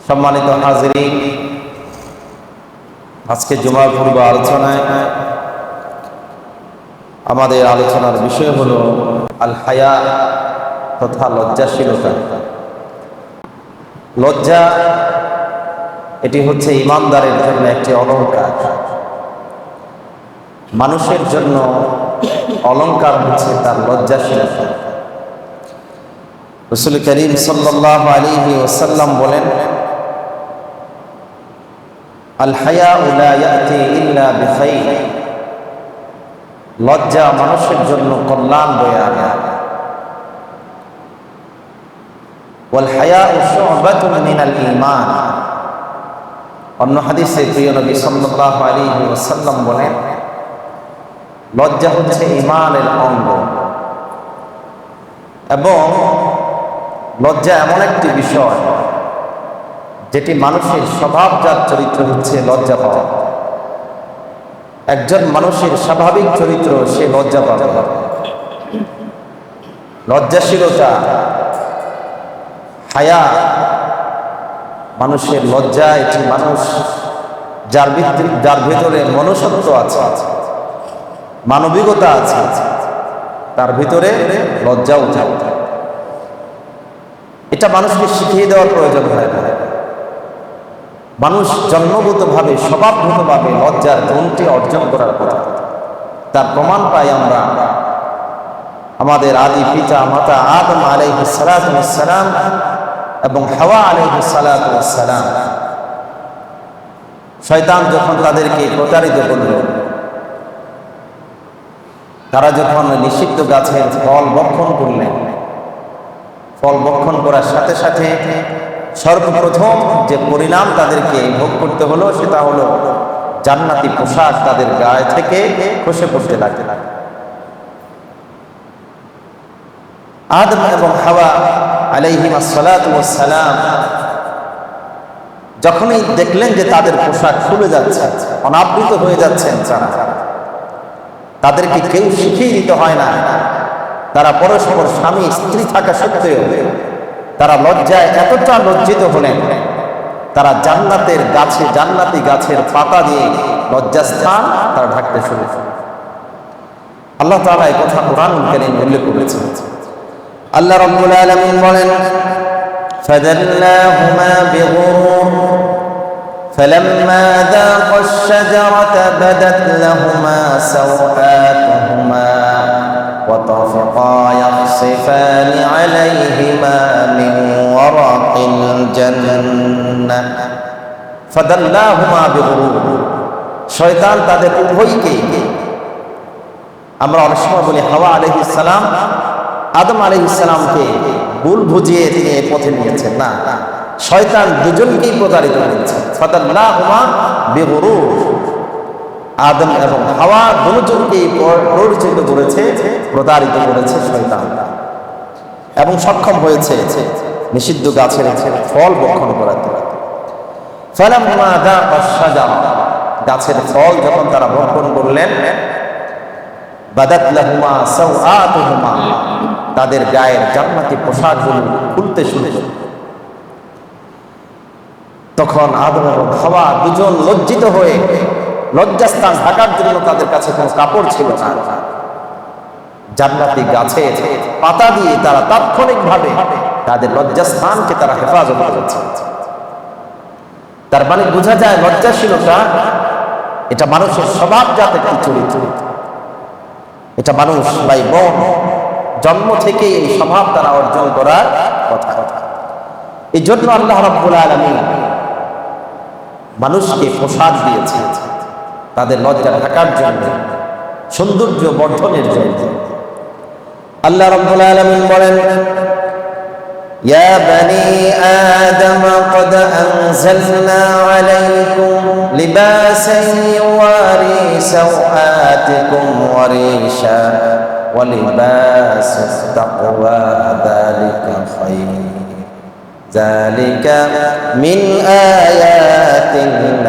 সম্মানিত হাজিরিন, আজকে জুমার পূর্ব আলোচনায় আমাদের আলোচনার বিষয় হলো আল হায়া তথা লজ্জাশীলতা। লজ্জা এটি হচ্ছে ঈমানদারের জন্য একটি অলংকার। মানুষের জন্য অলংকার হচ্ছে তার লজ্জাশীলতা। রাসূল করিম সাল্লাল্লাহু আলাইহি ওয়াসাল্লাম বলেন, আল হায়াউ লা ইয়াতি ইল্লা বিখাইর। লজ্জা মানুষের জন্য কল্যাণ বয়ে আনে। ওয়াল হায়াউ শু'বাতুন মিনাল ঈমান। অন্য হাদিসে প্রিয় নবী সাল্লাল্লাহু আলাইহি ওয়াসাল্লাম বলেন, লজ্জা হচ্ছে ঈমানের অঙ্গ। এবং লজ্জা এমন একটি বিষয় যেটি মানুষের স্বভাবজাত চরিত্র হচ্ছে লজ্জা পাওয়া। একজন মানুষের স্বাভাবিক চরিত্র সে লজ্জা পাবে। লজ্জাশীলতা, হায়া, মানুষের লজ্জা, এটি মানুষ যার ভিতরে মনুষ্যত্ব আছে, মানবিকতা আছে, তার ভিতরে লজ্জা উঠে। এটা মানুষকে শিখিয়ে দেওয়ার প্রয়োজন হয় না। মানুষ জন্মগতভাবে স্বভাবগতভাবে লজ্জার গুণটি অর্জন করার কথা। তার প্রমাণ পাই আমরা আমাদের আদি পিতা মাতা আদম আলাইহিস সালাতু ওয়াস সালাম এবং হাওয়া আলাইহিস সালাতু ওয়াস সালাম। শয়তান যখন তাদেরকে প্রতারিত করল, তারা যখন নিষিদ্ধ গাছের ফল ভক্ষণ করলেন, ফল ভক্ষণ করার সাথে সাথে সর্বপ্রথম যে পরিণাম তাদেরকে ভোগ করতে হলো সেটা হলো জান্নাতি পোশাক তাদের গায়ে থেকে খসে পড়তে লাগতে লাগে। আদম এবং হাওয়া আলাইহিমাস সালাতু ওয়াস সালাম যখনই দেখলেন যে তাদের পোশাক খুলে যাচ্ছে, অনাবৃত হয়ে যাচ্ছেন, তাদেরকে কেউ শিখিয়ে দিতে হয় না। তারা পরস্পর স্বামী স্ত্রী থাকা সত্ত্বেও তারা লজ্জায় এতটা লজ্জিত হলেন, তারা জান্নাতের গাছে, জান্নাতি গাছের পাতা দিয়ে লজ্জাস্থান তারা ঢাকতে শুরু করলেন। আল্লাহ তাআলা এই কথা কোরআনুল কারীমে উল্লেখ করেছেন। আল্লাহ রাব্বুল আলামিন বলেন, ফাদাল্লাহুমা বিগুরুর فلما ذاقا الشجرة بدت لهما سوآتهما وطفقا يخصفان عليهما من ورق الجنة فدلاهما بغرور। শয়তান তাদের উভয়কে, আমরা অনেক সময় বলি হাওয়া আলাইহিস সালাম আদম আলাইহিস সালামকে ভুল বুঝিয়ে তিনি এই পথে নিয়েছেন, না, শয়তান দুজনকেই প্রতারিত করেছে। ফাদাল্লাহুমা বিগুরুর। আদম এবং হাওয়া দুজনকেই প্ররোচিত করেছে, প্রতারিত করেছে শয়তান, এবং সক্ষম হয়েছে নিষিদ্ধ গাছের ফল ভক্ষণ করাতে। ফালাম্মা যাকাশ শাজারা, গাছের ফল যখন তারা ভক্ষণ করলেন, বাদাত লাহুমা সাওআতুহুমা, তাদের গায়ের জান্নাতি পোশাকগুলো খুলতে শুরু করল। তখন আদম এবং হাওয়া দুজন লজ্জিত হয়ে লজ্জাস্থান ঢাকার জন্য তাদের কাছে কোনো কাপড় ছিল না। জান্নাতি গাছের পাতা দিয়ে তারা তাৎক্ষণিকভাবে তাদের লজ্জাস্থানকে তারা হেফাজত করেছে। তার মানে বোঝা যায় লজ্জাশীলতা এটা মানুষের স্বভাবজাত একটি চরিত্র। এটা মানুষ ভাই বোন জন্ম থেকে এই স্বভাব তারা অর্জন করার কথা। এই জন্য আল্লাহ রাব্বুল আলামিন মানুষকে পোশাক দিয়েছে তাদের লজ্জা ঢাকার জন্য, সৌন্দর্য বর্ধনের জন্য। আল্লাহ রাব্বুল আলামিন বলেন, ইয়া বনি আদম ক্বাদ আনজালনা আলাইকুম লিবাসান ইউওয়ারি সাওআতিকুম ওয়া রিশা ওয়া লিবাসুত তাকওয়া যালিকা খায়র যালিকা মিন আয়াতিল্লাহি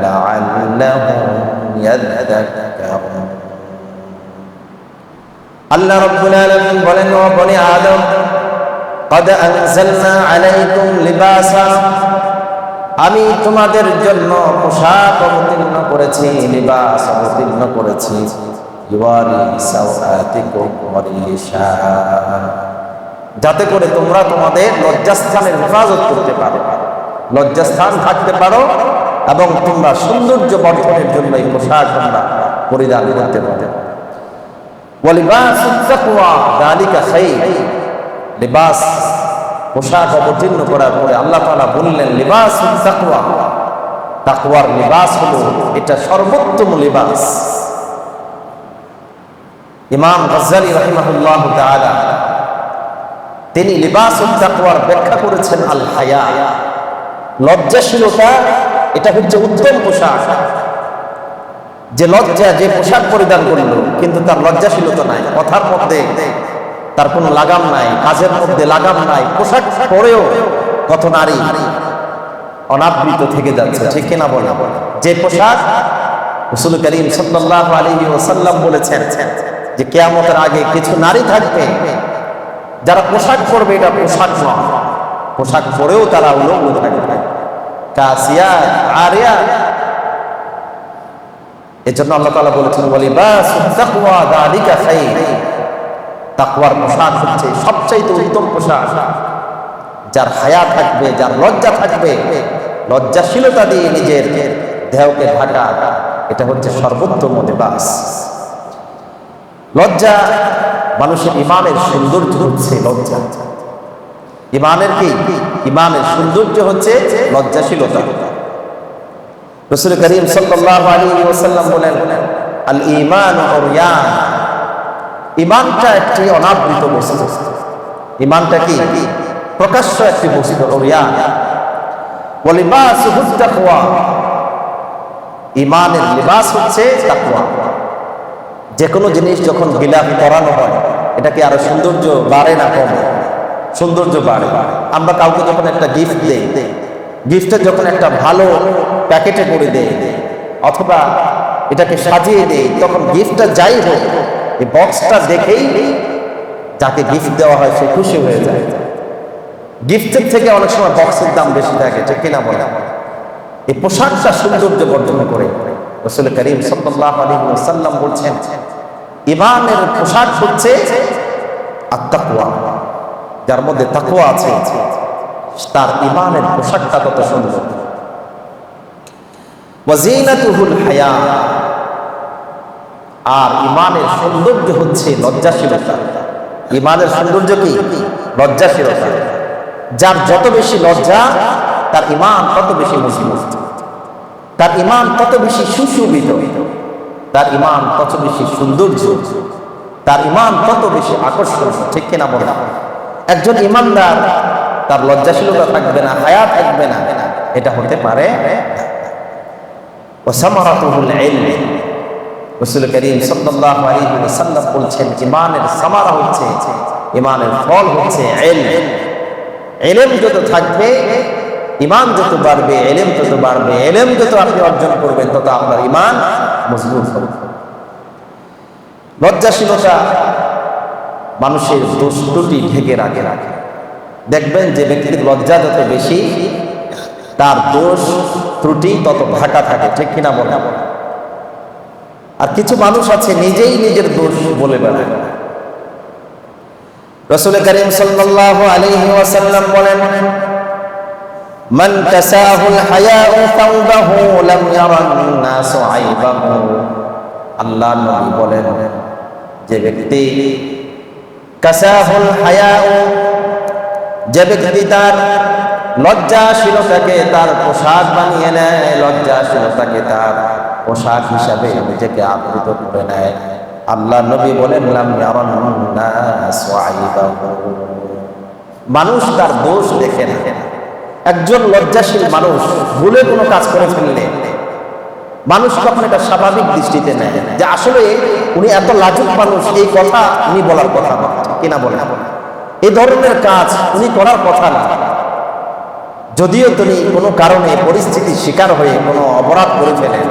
লাআল্লাহুম ইয়াযাক্কারুন। আল্লাহ রাব্বুল আলামিন বলেন, ও বনি আদম, قد أنزلنا عليكم لباسا আমি তোমাদের জন্য পোশাক অবতীর্ণ করেছি, লিবাস অবতীর্ণ করেছি, ইওয়ারি সাওআতিকুম ওয়ারিশা, যাতে করে তোমরা তোমাদের লজ্জাস্থানের হেফাজত করতে পারো, লজ্জাস্থান থাকতে পারো এবং তোমরা সৌন্দর্য বর্ধনের জন্য এই পোশাক তোমরা পরিধান করতে পারো। ওয়ালিবাসুত তাকওয়া যালিকা খায়র, লিবাস পোশাক অবতীর্ণ করার পরে আল্লাহ তাআলা বললেন লিবাসুত তাকওয়া, তাকওয়ার লিবাস হলো এটা সর্বোত্তম লিবাস। ইমাম গজ্জালী রাহিমাহুল্লাহু তাআলা তিনি লিবাসুত তাকওয়ার ব্যাখ্যা করেছেন আল হায়া, লজ্জাশীলতা এটা হচ্ছে উত্তম পোশাক। যে লজ্জা, যে পোশাক পরিধান করলো কিন্তু তার লজ্জাশীলতা নাই, কথার মধ্যে তার কোনো লাগাম নাই, কাজের মধ্যে লাগাম নাই, পোশাক পরেও কত নারী অনাবৃত থেকে যাচ্ছে, ঠিক কিনা বলে? যে পোশাক রাসূল করিম সাল্লাল্লাহু আলাইহি ওয়াসাল্লাম বলেছেন যে কিয়ামতের আগে কিছু নারী থাকবে যারা পোশাক পরবে এটা পোশাক নয়, পোশাক পরেও তারা উলঙ্গ থাকবে, কাসিয়া আরিয়া। এজন্য আল্লাহ তাআলা বলেছেন ওয়ালিবাসুত তাকওয়া যালিকা খায়র, তাকওয়ার পোশাক হচ্ছে সবচেয়ে উত্তম পোশাক। যার হায়া থাকবে, যার লজ্জা থাকবে, লজ্জাশীলতা দিয়ে নিজের দেহকে ঢাকা, এটা হচ্ছে সর্বোত্তম লিবাস। লজ্জা মানুষের ইমানের সৌন্দর্য হচ্ছে লজ্জা। ইমানের কি? ইমানের সৌন্দর্য হচ্ছে লজ্জাশীলতা। রাসূল করিম সাল্লাল্লাহু আলাইহি ওয়াসাল্লাম বলেন আল ঈমানু উরয়ান, ইমানটা একটি অনাবৃত বস্তু। ইমানটা কি? প্রকাশ্য একটি বস্তু, উরয়ান। ওয়া লিবাসুত তাকওয়া, ইমানের লিবাস হচ্ছে তাকওয়া। যে কোনো জিনিস যখন গিলাফ করানো হয় এটা কি আরো সৌন্দর্য বাড়ে না কমে? সৌন্দর্য বাড়ে। আমরা কাউকে যখন একটা গিফট দেই, গিফটে যখন একটা ভালো প্যাকেটে করে দেই অথবা এটাকে সাজিয়ে দেই, তখন গিফটটা যাই হোক এই বক্সটা দেখেই যাকে গিফট দেওয়া হয় সে খুশি হয়ে যায়। গিফটের থেকে অনেক সময় বক্সের দাম বেশি থাকে, ঠিক কিনা বলে? এই পোশাকটা সৌন্দর্য বর্ধন করে। রাসূল করিম সাল্লাল্লাহু আলাইহি ওয়াসাল্লাম বলছেন ঈমানের পোশাক হচ্ছে আত-তাকওয়া, যার মধ্যে তাকওয়া আছে তার ঈমানের পোশাকটা কত সুন্দর। ওয়া যিনাতুহুল হায়া, আর ঈমানের সৌন্দর্য হচ্ছে লজ্জাশীলতা। ঈমানের সৌন্দর্য কি? লজ্জাশীলতা। যার যত বেশি লজ্জা তার ঈমান তত বেশি মজবুত, তার ঈমান তত বেশি সুশোভিত, তার ঈমান তত বেশি সৌন্দর্য, তার ঈমান তত বেশি আকর্ষণ, ঠিক কিনা বলে? একজন ঈমানদার তার লজ্জাশীলতা থাকবে না, হায়া থাকবে না, এটা হতে পারে। ওয়া সামারাতুল ইলম, রাসূল করিম সাল্লাল্লাহু আলাইহি ওয়াসাল্লাম বলছেন ঈমানের সামারা হচ্ছে, ঈমানের ফল হচ্ছে ইলম। ইলম যত থাকবে ঈমান যত বাড়বে, ইলম তত বাড়বে, ইলম যত আপনি অর্জন করবেন তত আপনার ঈমান মজবুত হবে। লজ্জাশীলতা মানুষের দোষ ত্রুটি ঢেকে রাখে। দেখবেন যে ব্যক্তির লজ্জা যত বেশি তার দোষ ত্রুটি তত ঢাকা থাকে, ঠিক কিনা বলে? আর কিছু মানুষ আছে নিজেই নিজের দোষ বলে বেড়ায়। রাসূল করিম সাল্লাল্লাহু আলাইহি ওয়াসাল্লাম বলেন মান কাসাহুল হায়াউ তাওবাহু লাম ইয়ারান নাসু আইবাহু, আল্লাহর নবী বলেন যে ব্যক্তি কাসাহুল হায়াউ, যে ব্যক্তি তার লজ্জাশীলতাকে তার পোশাক বানিয়ে নেয়, লজ্জাশীলতাকে তার পোশাক হিসাবে নিজেকে আবৃত করে নেয়, আল্লাহ নবী বলেন লাম ইয়ারান নাসু আইবাহু, মানুষ তার দোষ দেখে না। একজন লজ্জাশীল মানুষ ভুলে কোনো কাজ করে ফেললে মানুষ কখন এটা স্বাভাবিক দৃষ্টিতে নেয় যে আসলে উনি এত লাজুক মানুষ, এই কথা উনি বলার কথা না, কিনা বলে? এই ধরনের কাজ উনি করার কথা না। যদিও তিনি কোনো কারণে পরিস্থিতির শিকার হয়ে কোনো অপরাধ করে ফেলেন,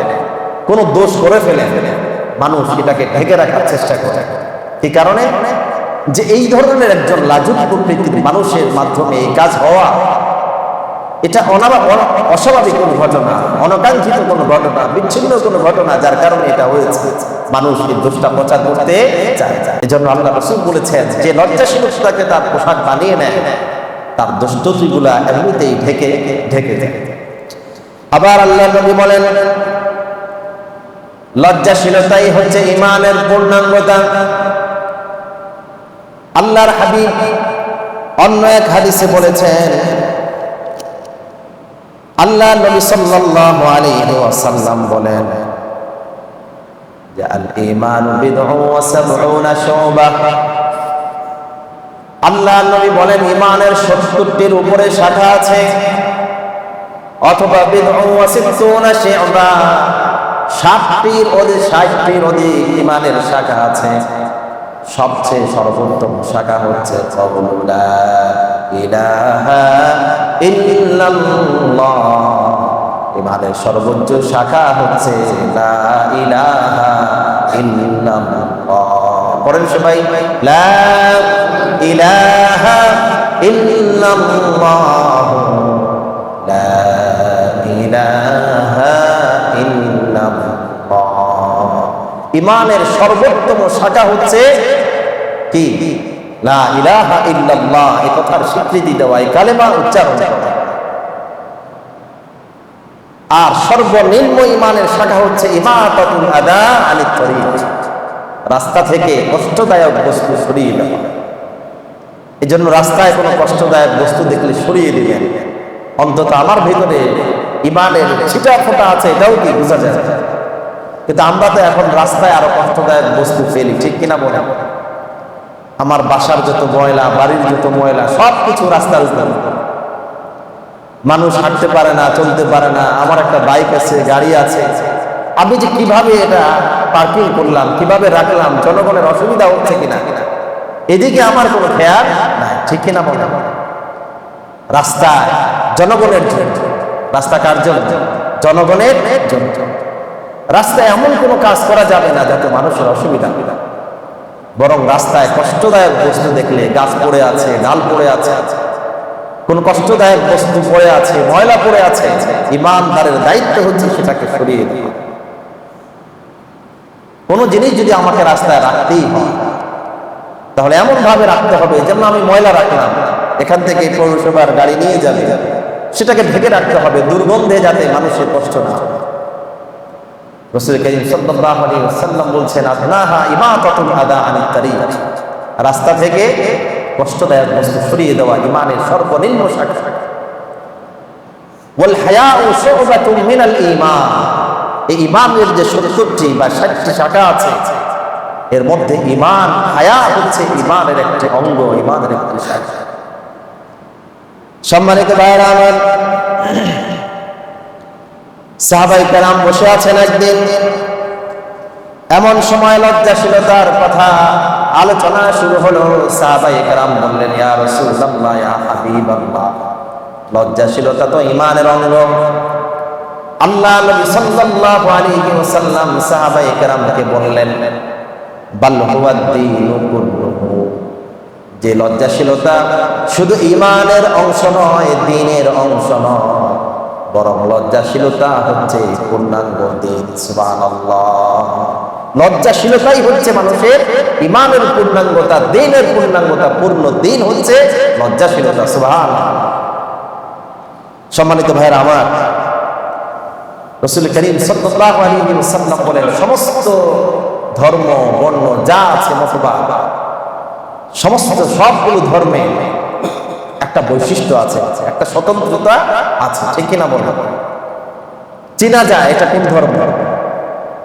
কোনো দোষ করে ফেলেন, মানুষ এটাকে ঢেকে রাখার চেষ্টা করে। কি কারণে? যে এই ধরনের একজন লাজুক প্রকৃতির মানুষের মাধ্যমে এই কাজ হওয়া, এটা অস্বাভাবিক কোনো ঘটনা, অনাকাঙ্ক্ষিত কোনো ঘটনা, বিচ্ছিন্ন কোনো ঘটনা, যার কারণে এটা হয়েছে। মানুষ এই দোষটা প্রচার করতে চায়। এজন্য আল্লাহ রাসূল বলেছেন, যে লজ্জাশীলতাকে তার পোশাক বানিয়ে নেয়, তার দোষগুলা এমনিতেই ঢেকে যায়। আবার আল্লাহ নবী বলেন, লজ্জাশীলতাই হচ্ছে ঈমানের পূর্ণাঙ্গতা। আল্লাহর হাবিব অন্য এক হাদিসে বলেছেন, আল্লাহ নবী সাল্লাল্লাহু আলাইহি ওয়াসাল্লাম বলেন যে আল ঈমানু বিদ'উ ওয়া সাব'উনা শু'বাহ। আল্লাহ নবী বলেন, ঈমানের 70টির উপরে শাখা আছে, অথবা বিদ'উ ওয়া সিত্তুনা শু'বাহ, 60টির অধিক ঈমানের শাখা আছে। সবচেয়ে সর্বোত্তম শাখা হচ্ছে কাউলু লা ইলাহা ইল্লাল্লাহ। ঈমানের সর্বোচ্চ শাখা হচ্ছে লা ইলাহা ইল্লাল্লাহ। পড়েন সবাই, লা ইলাহা ইল্লাল্লাহ, লা ইলাহা ইল্লাল্লাহ। ঈমানের সর্বোত্তম শাখা হচ্ছে কি? লা ইলাহা ইল্লাল্লাহ। এই কথার স্বীকৃতি দেওয়া, এই কালেমা উচ্চারণ করা। আর সর্বনিম্ন ঈমানের শাখা হচ্ছে ইমাতাতুল আদা আনিত তরিক, রাস্তা থেকে কষ্টদায়ক বস্তু সরিয়ে দেওয়া। এই জন্য রাস্তায় কোনো কষ্টদায়ক বস্তু দেখলে সরিয়ে দিবেন। অন্তত আমার ভিতরে ঈমানের ছিটা ফোঁটা আছে, এটাও কি বোঝা যায়। কিন্তু আমরা তো এখন রাস্তায় আরো কষ্টদায়ক বস্তু ফেলি, ঠিক কিনা বলেন? আমার বাসার যত ময়লা, বাড়ির যত ময়লা, সবকিছু রাস্তার উপর। মানুষ হাঁটতে পারে না, চলতে পারে না। আমার একটা বাইক আছে, গাড়ি আছে, আমি যে কিভাবে এটা পার্কিং করলাম, কিভাবে রাখলাম, জনগণের অসুবিধা হচ্ছে কিনা, এদিকে আমার কোনো খেয়াল নাই, ঠিক কিনা বলেন? রাস্তায় জনগণের জন্য, রাস্তা কার জন্য? জনগণের জন্য। রাস্তায় এমন কোনো কাজ করা যাবে না যাতে মানুষের অসুবিধা হয়, বরং রাস্তায় কষ্টদায়ক বস্তু দেখলে, গাছ পড়ে আছে, ডাল পড়ে আছে, কোন কষ্টদায়ক বস্তু পড়ে আছে, ময়লা পড়ে আছে, ঈমানদারের দায়িত্ব হচ্ছে সেটাকে সরিয়ে দেওয়া। কোন জিনিস যদি আমাকে রাস্তায় রাখতেই হয়, তাহলে এমন ভাবে রাখতে হবে যেমন আমি ময়লা রাখলাম, এখান থেকে পৌরসভার গাড়ি নিয়ে যাবে, সেটাকে ঢেকে রাখতে হবে, দুর্গন্ধে যাতে মানুষের কষ্ট না হয়। রাসূল কারীম সাল্লাল্লাহু আলাইহি ওয়াসাল্লাম বলছেন, আদনাহা ইমাতাতুল আদা আনিত তারিক, রাস্তা থেকে কষ্টদায়ক বস্তু সরিয়ে দেওয়া ঈমানের সর্বনিম্ন শাখা। ওয়াল হায়াউ শু'বাতুম মিনাল ঈমান, এই ঈমানের যে 70টি বা 60টি শাখা আছে, এর মধ্যে ঈমান, হায়া হচ্ছে ঈমানের একটি অঙ্গ, ঈমানের একটি শাখা। সম্মানিত ভাইরা আমার, সাহাবায়ে কেরাম বসে আছেন একদিন, এমন সময় লজ্জাশীলতার কথা আলোচনা শুরু হলো। সাহাবায়ে কেরাম বললেন, ইয়া রাসূলুল্লাহ, ইয়া হাবিবাল্লাহ, লজ্জাশীলতা তো ঈমানের অঙ্গ। আল্লাহ নবী সাল্লাল্লাহু আলাইহি ওয়াসাল্লাম সাহাবায়ে কেরামকে বললেন, বাল হুয়া দ্বীনু কুল্লুহু, যে লজ্জাশীলতা শুধু ঈমানের অংশ নয়, দ্বীনের অংশ নয়, বরং লজ্জাশীলতা হচ্ছে পূর্ণাঙ্গ দ্বীন। সুবহানাল্লাহ। লজ্জাশীলতাই হচ্ছে মানুষের ঈমানের পূর্ণাঙ্গতা, দ্বীনের পূর্ণাঙ্গতা। পূর্ণ দ্বীন হচ্ছে লজ্জাশীলতা। সুবহানাল্লাহ। সম্মানিত ভাইরা আমার, রাসূল কারীম সাল্লাল্লাহু আলাইহি ওয়াসাল্লাম বলেন, সমস্ত ধর্ম বর্ণ যা আছে মতবাদ, সমস্ত সবগুলো ধর্মে একটা বৈশিষ্ট্য আছে, একটা স্বতন্ত্রতা আছে, ঠিক কিনা বলেন? চেনা যায় এটা কোন ধর্ম,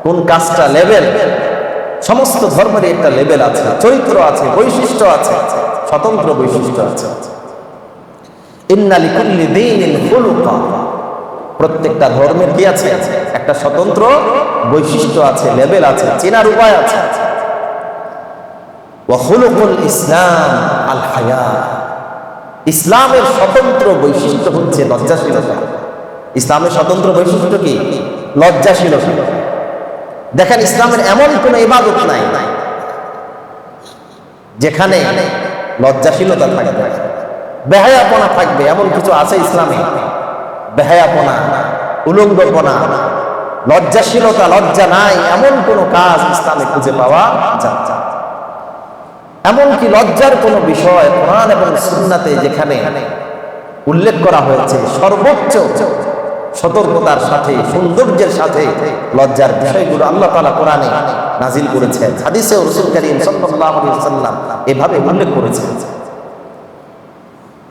কোন কাজটা, লেভেল। সমস্ত ধর্মের একটা লেভেল আছে, চরিত্র আছে, বৈশিষ্ট্য আছে, স্বতন্ত্র বৈশিষ্ট্য আছে। ইন্না লিকুল্লি দীনিন খুলুকা, প্রত্যেকটা ধর্মের কি আছে? একটা স্বতন্ত্র বৈশিষ্ট্য আছে, লেভেল আছে, চেনার উপায় আছে। ওয়া খুলুকুল ইসলাম আল হায়া, ইসলামের স্বতন্ত্র বৈশিষ্ট্য হচ্ছে লজ্জাশীলতা। ইসলামের স্বতন্ত্র বৈশিষ্ট্য কি? লজ্জাশীলতা। দেখেন, ইসলামের এমন কোন ইবাদত নাই যেখানে লজ্জাশীলতা থাকবে, বেহায়াপনা থাকবে, এমন কিছু আছে ইসলামে। বেহায়াপনা, উলঙ্গপনা, লজ্জাশীলতা, লজ্জা নাই এমন কোন কাজ ইসলামে খুঁজে পাওয়া যায় না। এমনকি লজ্জার কোন বিষয় কোরআন এবং সুন্নাতে যেখানে উল্লেখ করা হয়েছে, সর্বোচ্চ সতর্কতার সাথে, সৌন্দর্যের সাথে লজ্জার বিষয়গুলো আল্লাহ তাআলা কোরআনে নাজিল করেছেন, হাদিসে রাসূল করিম সাল্লাল্লাহু আলাইহি ওয়াসাল্লাম এভাবে উল্লেখ করেছেন।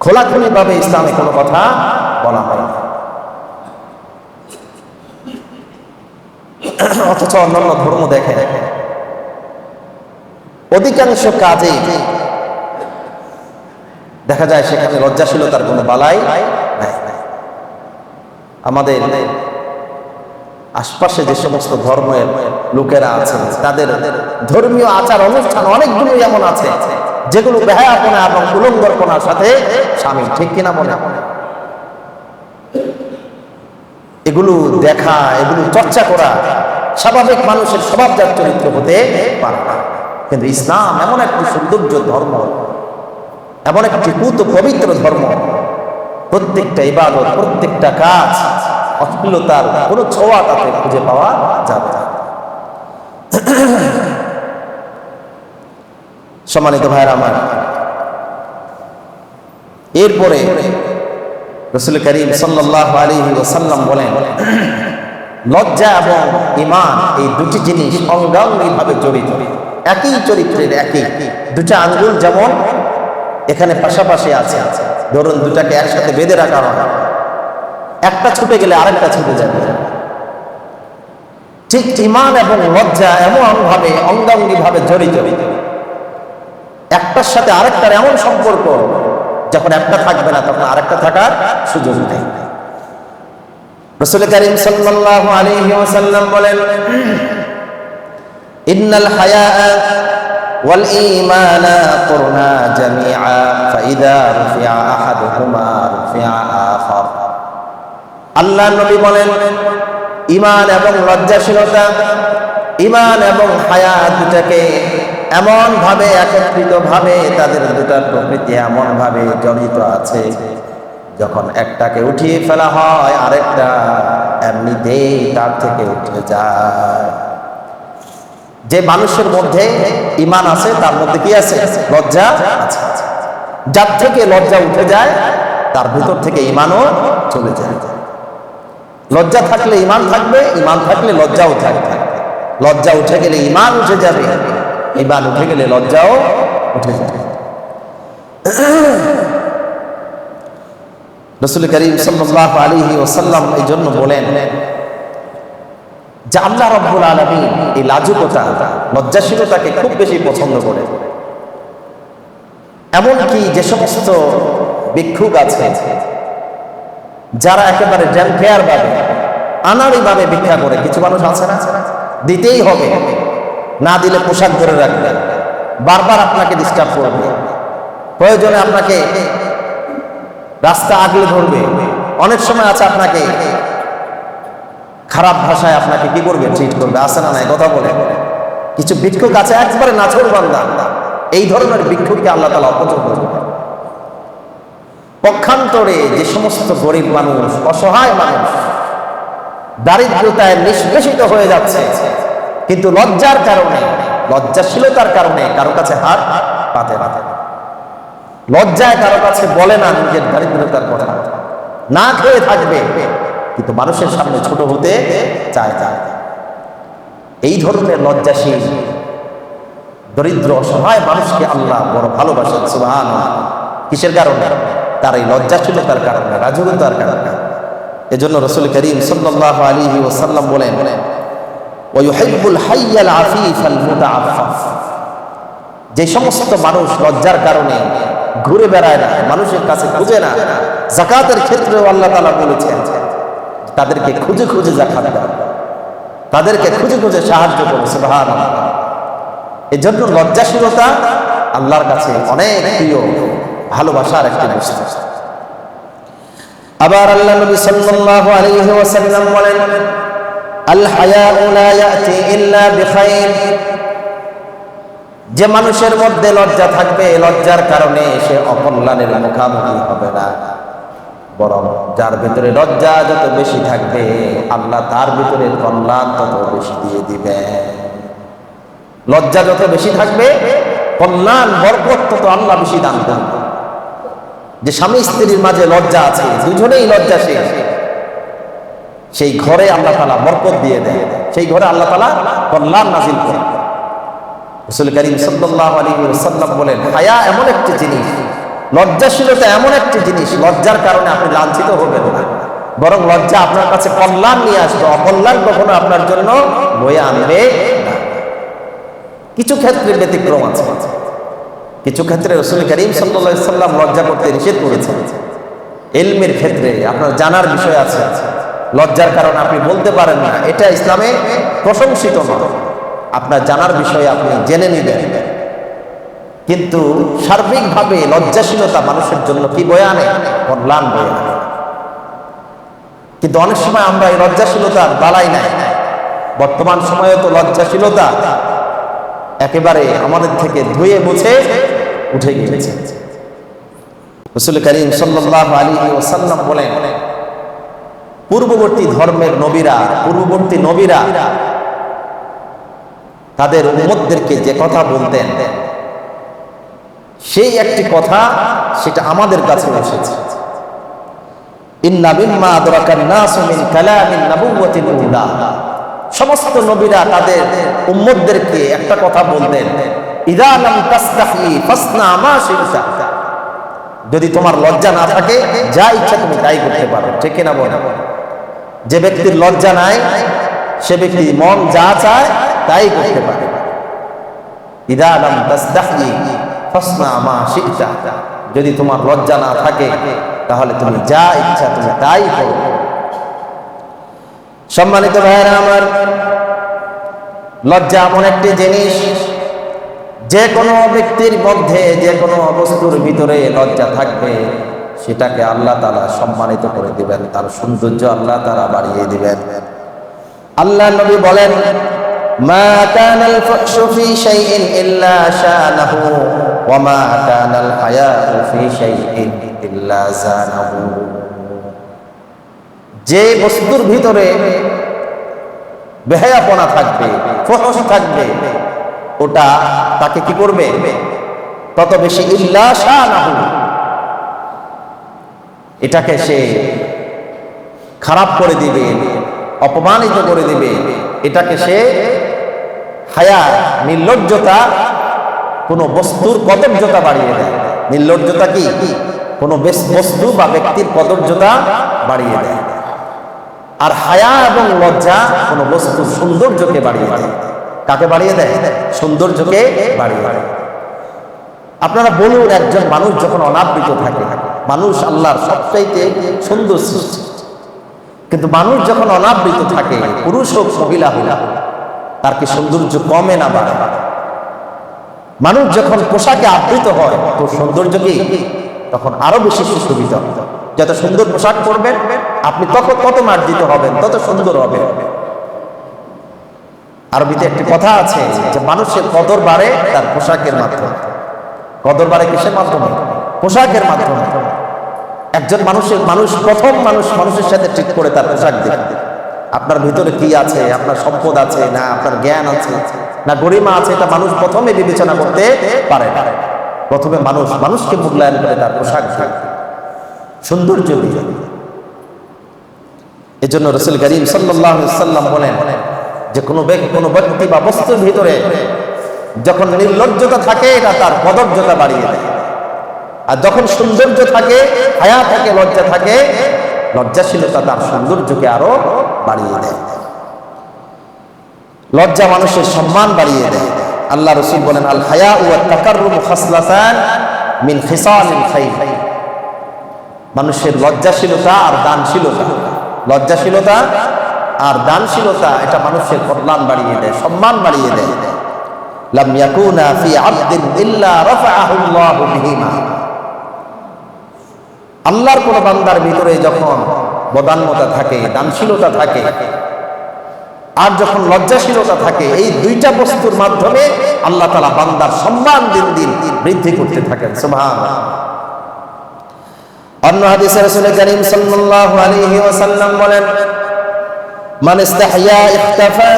খোলাখুলি ভাবে ইসলামে কোনো কথা বলা হয় না। অথচ অন্যান্য ধর্ম দেখে অধিকাংশ কাজে দেখা যায় সেখানে লজ্জাশীলতার কোনো বালাই নাই। আমাদের আশপাশে যে সমস্ত ধর্মের লোকেরা আছে তাদের ধর্মীয় আচার অনুষ্ঠান অনেকগুলো এমন আছে যেগুলো বেহায়াপনা এবং উলঙ্গপনার সাথে শামিল, ঠিক কিনা বলে? এগুলো দেখা, এগুলো চর্চা করা স্বাভাবিক মানুষের স্বভাবজাত চরিত্র হতে পারে না। কিন্তু ইসলাম এমন একটি সৌন্দর্য ধর্ম, এমন একটি পুত পবিত্র ধর্ম, প্রত্যেকটা ইবাদত, প্রত্যেকটা কাজ অশ্লীলতার কোনো ছোঁয়া তাতে খুঁজে পাওয়া যাবে না। সম্মানিত ভাইরা আমার, এরপরে রাসূল করিম সাল্লাল্লাহু আলাইহি ওয়াসাল্লাম বলেন, লজ্জা এবং ঈমান এই দুটি জিনিস অঙ্গাঙ্গিভাবে জড়িত, একই চরিত্রের, একই দুটা আঙ্গুল যেমন এখানে পাশাপাশি আছে, ধরুন দুটাকে একসাথে বেঁধে রাখা হয়, একটা ছুটে গেলে আরেকটা ছুটে যাবে। ঠিক ঈমান এবং লজ্জা এমন ভাবে অঙ্গাঙ্গিভাবে জড়িত, একটার সাথে আরেকটার এমন সম্পর্ক, যখন একটা থাকবে না তখন আরেকটা থাকার সুযোগ নেই। রাসূল করিম সাল্লাল্লাহু আলাইহি ওয়াসাল্লাম বলেন, ইন্নাল হায়া ওয়াল ঈমানা কুরনা জামিআ ফাইদা রুফিআ আহাদুহুমা রুফিআ আখার। আল্লাহ নবী বলেন, ঈমান এবং লজ্জাশীলতা, ঈমান এবং হায়া দুটাকে এমন ভাবে একত্রিত ভাবে, তাদের দুটার প্রকৃতি এমন ভাবে জড়িত আছে, যখন একটাকে উঠিয়ে ফেলা হয় আরেকটা এমনিতেই তার থেকে উঠে যায়। যে মানুষের মধ্যে ঈমান আছে তার মধ্যে কি আছে? লজ্জা আছে। যার থেকে লজ্জা উঠে যায় তার ভিতর থেকে ঈমানও চলে যায়। লজ্জা থাকলে ঈমান থাকবে, ঈমান থাকলে লজ্জাও থাকবে। লজ্জা উঠে গেলে ঈমান উঠে যাবে, ঈমান উঠে গেলে লজ্জাও উঠে যাবে। রাসূল করিম সাল্লাল্লাহু আলাইহি ওয়াসাল্লাম এই জন্য বলেন যে আল্লাহ রাব্বুল আলামিন এই লাজুকতা, লজ্জাশীলতাকে খুব বেশি পছন্দ করে। এমনকি যে সমস্ত ভিক্ষুক আছে যারা একেবারে ড্যাম্পেয়ার ভাবে, আনাড়ি ভাবে ভিক্ষা করে, কিছু মানুষ আছে না, দিতেই হবে, না দিলে পোশাক ধরে রাখবে, বারবার আপনাকে ডিস্টার্ব করবে, প্রয়োজনে আপনাকে রাস্তা আগলে ধরবে, অনেক সময় আছে আপনাকে খারাপ ভাষায় আপনাকে কি করবে, ট্রিট করবে, আছে না নাই কথা বলে। কিছু ভিক্ষুক আছে একবারে নাছোড়বান্দা, এই ধরনের ভিক্ষুককে আল্লাহ তাআলা অপছন্দ করেন। পক্ষান্তরে যে সমস্ত গরিব মানুষ, অসহায় মানুষ দারিদ্রতায় নিষ্পেষিত হয়ে যাচ্ছে, কিন্তু লজ্জার কারণে, লজ্জাশীলতার কারণে কারো কাছে হাত পাতে না, লজ্জায় কারো কাছে বলে না নিজের দারিদ্রতার কথা, না খেয়ে থাকবে কিন্তু মানুষের সামনে ছোট হতে চায় না। এই ধরনের লজ্জাশীল দরিদ্র অসহায় মানুষকে আল্লাহ বড় ভালোবাসেন। সুবহানাল্লাহ। কিসের কারণে? তার এই লজ্জাশীলতার কারণে, রাজকতার কারণে। এজন্য রাসূল করিম সাল্লাল্লাহু আলাইহি ওয়াসাল্লাম বলেন, ওয়া ইউহিব্বুল হাইয়াল আফীফাল মুতাআফফাফ। যে সমস্ত মানুষ লজ্জার কারণে ঘুরে বেড়ায় না, মানুষের কাছে খুঁজে না, যাকাতের ক্ষেত্রেও আল্লাহ তাআলা বলেছেন তাদেরকে খুঁজে খুঁজে যাকাত দাও, তাদেরকে খুঁজে খুঁজে সাহায্য করো। সুবহানাল্লাহ। এজন্য লজ্জাশীলতা আল্লাহর কাছে অনেক প্রিয়, ভালোবাসার একটি বস্তু। আবার আল্লাহ নবী সাল্লাল্লাহু আলাইহি ওয়াসাল্লাম বলেন, আল হায়াউ লা ইয়াতি ইল্লা বিখাইর। যে মানুষের মধ্যে লজ্জা থাকবে, লজ্জার কারণে সে অকল্যাণের মুখোমুখি হবে না, বরং যার ভিতরে লজ্জা যত বেশি থাকবে আল্লাহ তার ভিতরে কল্যাণ তত বেশি দিয়ে দিবে। লজ্জা যত বেশি থাকবে কল্যাণ বরকত তত আল্লাহ বেশি দান করবে। যে স্বামী স্ত্রীর মাঝে লজ্জা আছে, দুজনেই লজ্জাশীল, সেই ঘরে আল্লাহ তাআলা বরকত দিয়ে দেয়, সেই ঘরে আল্লাহ তাআলা কল্যাণ নাযিল করেন। রাসূল করিম সাল্লাল্লাহু আলাইহি ওয়াসাল্লাম বলেন, হায়া এমন একটি জিনিস, লজ্জাশীলতা এমন একটি জিনিস, লজ্জার কারণে আপনি লাঞ্ছিত হবেন না, বরং লজ্জা আপনার কাছে কল্যাণ নিয়ে আসবে, অকল্যাণ কখনো আপনার জন্য বয়ে আনবে না। কিছু ক্ষেত্রে ব্যতিক্রম আছে, কিছু ক্ষেত্রে রাসূল করিম সাল্লাল্লাহু আলাইহি ওয়াসাল্লাম লজ্জা করতে নিষেধ করেছেন। ইলমের ক্ষেত্রে আপনার জানার বিষয় আছে, লজ্জার কারণে আপনি বলতে পারেন না, এটা ইসলামে প্রশংসিত নয়। আপনার জানার বিষয়ে আপনি জেনে নেবেন, কিন্তু সার্বিকভাবে লজ্জাশীলতা মানুষের জন্য কি বয়ে আনে? কল্যাণ বয়ে আনে। কিন্তু অনেক সময় আমরা এই লজ্জাশীলতার বালাই নাই। বর্তমান সময়ে তো লজ্জাশীলতা একেবারে আমাদের থেকে ধুয়ে মুছে উঠে গিয়েছে। রাসূল করিম সাল্লাল্লাহু আলাইহি ওয়াসাল্লাম বলেন, পূর্ববর্তী ধর্মের নবীরা, পূর্ববর্তী নবীরা তাদের উম্মতদেরকে যে কথা বলতেন, সেই একটি কথা সেটা আমাদের কাছে এসেছে। ইন্না মিম্মা আদরাকান নাসু মিন কালামিন নাবুওয়াতিল উলা। সমস্ত নবীরা তাদের উম্মতদেরকে একটা কথা বলতেন, ইযা লাম তাস্তাহি ফাসনা মা শি'তা। যদি তোমার লজ্জা না থাকে, যা ইচ্ছা তুমি তাই করতে পারো। ঠিক কিনা বলেন? যে ব্যক্তির লজ্জা নাই, সে ব্যক্তি মন যা চায় তাই করতে পারে। ইযা লাম তাস্তাহি ফাসনা মা শি'তা। যদি তোমার লজ্জা না থাকে, তাহলে তুমি যা ইচ্ছা তুমি তাই করো। সম্মানিত ভাইয়েরা আমার, লজ্জা এমন একটি জিনিস, যে কোনো ব্যক্তির মধ্যে যে কোনো বস্তুর ভিতরে লজ্জা থাকবে, সেটাকে আল্লাহ তাআলা সম্মানিত করে দিবেন, তার সৌন্দর্য আল্লাহ তাআলা বাড়িয়ে দিবেন। আল্লাহ নবী বলেন, মা কানাল ফাহশু ফি শাইইন ইল্লা শানাহু ওয়া মা কানাল হায়াউ ফি শাইইন ইল্লা জানাহু। যে বস্তুর ভিতরে বেহায়াপনা থাকবে, ফহশ থাকবে, ওটা তাকে কি করবে? তত বেশি ইল্লা শানাহু, এটাকে সে খারাপ করে দিবে, অপমানিত করে দিবে, এটাকে সে হায়া, নির্লজ্জতা, কোনো বস্তুর কদর্যতা বাড়িয়ে দেয়। নির্লজ্জতা কি? কোনো বস্তু বা ব্যক্তির কদর্যতা বাড়িয়ে দেয়। আর হায়া এবং লজ্জা কোনো বস্তুর সৌন্দর্যকে বাড়িয়ে দেয়। কাকে বাড়িয়ে দেয়? সৌন্দর্যকে বাড়িয়ে দেয়। আপনারা বলুন, একজন মানুষ যখন অনাবৃত থাকে, মানুষ আল্লাহর সবচাইতে সুন্দর সৃষ্টি, কিন্তু মানুষ যখন অনাবৃত থাকে, পুরুষ হোক মহিলা হোক, তার কি সৌন্দর্য কমে না বাড়ে? মানুষ যখন পোশাকে আবৃত হয়, তো সৌন্দর্য কি তখন আরো বেশি সুশোভিত। যত সুন্দর পোশাক পরবেন আপনি, তত মার্জিত হবেন, তত সুন্দর হবে। আরবিতে একটি কথা আছে যে মানুষের কদর বাড়ে তার পোশাকের মাধ্যমে। কদর বাড়ে কিসের মাধ্যমে? পোশাকের মাধ্যমে। একজন প্রথম মানুষের সাথে ঠিক করে তার পোশাক দেখবে। আপনার ভিতরে কি আছে, আপনার সম্পদ আছে না আপনার জ্ঞান আছে না গরিমা আছে, এটা মানুষ প্রথমে বিবেচনা করতে পারে না। প্রথমে মানুষকে মূল্যায়ন করে তার পোশাক দেখবে, সৌন্দর্য দিয়ে। এজন্য রাসূল করিম সাল্লাল্লাহু আলাইহি ওয়াসাল্লাম বলেন যে কোনো ব্যক্তি বা বস্তুর ভিতরে যখন নির্লজ্জতা থাকে, এটা তার কদর্যতা বাড়িয়ে দেয়। আর যখন সৌন্দর্য থাকে, হায়া থাকে, লজ্জা থাকে, লজ্জাশীলতা তার সৌন্দর্যকে আরো বাড়িয়ে দেয়। লজ্জা মানুষের সম্মান বাড়িয়ে দেয়। আল্লাহ রাসূল বলেন, আল হায়া ওয়া তাকাররুমু খাসলাতান মিন খিসালিল খাইর। মানুষের লজ্জাশীলতা আর দানশীলতা, লজ্জাশীলতা আর দানশীলতা, এটা মানুষের কল্যাণ বাড়িয়ে দেয়, সম্মান বাড়িয়ে দেয়। লাম ইয়াকুনা ফি আবদিন ইল্লা রাফাআহু আল্লাহু বিহিমা। আল্লাহর কোন বান্দার ভিতরে যখন বদান্যতা থাকে, দানশীলতা থাকে, আর যখন লজ্জাশীলতা থাকে, এই দুইটা বস্তুর মাধ্যমে আল্লাহ তাআলা বান্দার সম্মান দিন দিন বৃদ্ধি করতে থাকেন। সুবহানাল্লাহ। অন্য হাদিসে রাসূল করিম সাল্লাল্লাহু আলাইহি ওয়াসাল্লাম বলেন, মান ইস্তাহয়া ইখতাফা